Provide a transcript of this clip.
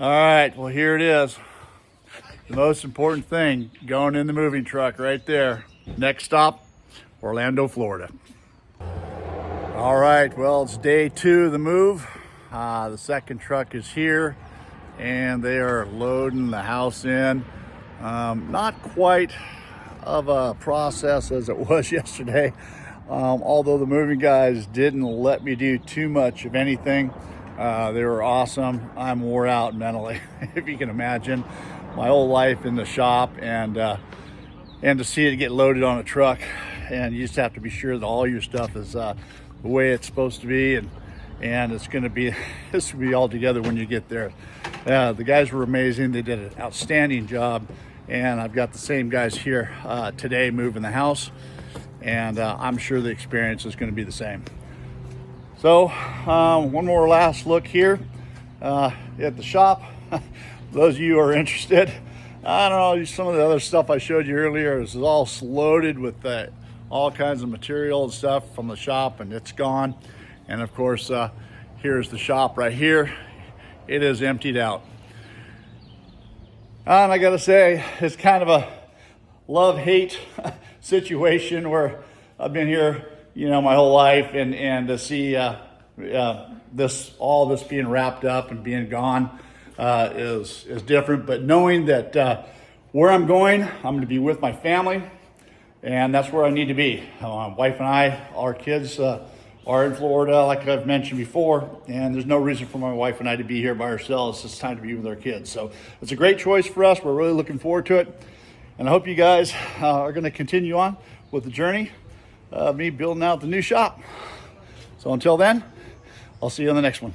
All right, well, here it is. The most important thing going in the moving truck right there. Next stop, Orlando, Florida. All right, well, it's day 2 of the move. The second truck is here and they are loading the house in. Not quite of a process as it was yesterday. Although the moving guys didn't let me do too much of anything. They were awesome. I'm wore out mentally, if you can imagine. My whole life in the shop, and to see it get loaded on a truck, and you just have to be sure that all your stuff is the way it's supposed to be, and it's going to be this will be all together when you get there. The guys were amazing. They did an outstanding job, and I've got the same guys here today moving the house, and I'm sure the experience is going to be the same. So one more last look here at the shop. Those of you who are interested, I don't know, some of the other stuff I showed you earlier is all loaded with all kinds of material and stuff from the shop, and it's gone. And of course, here's the shop right here. It is emptied out. And I gotta say, it's kind of a love-hate situation where I've been here, my whole life, and to see all this being wrapped up and being gone is different. But knowing that where I'm going to be with my family, and that's where I need to be. My wife and I, our kids are in Florida, like I've mentioned before, and there's no reason for my wife and I to be here by ourselves. It's time to be with our kids. So it's a great choice for us. We're really looking forward to it. And I hope you guys are going to continue on with the journey of me building out the new shop. So until then, I'll see you on the next one.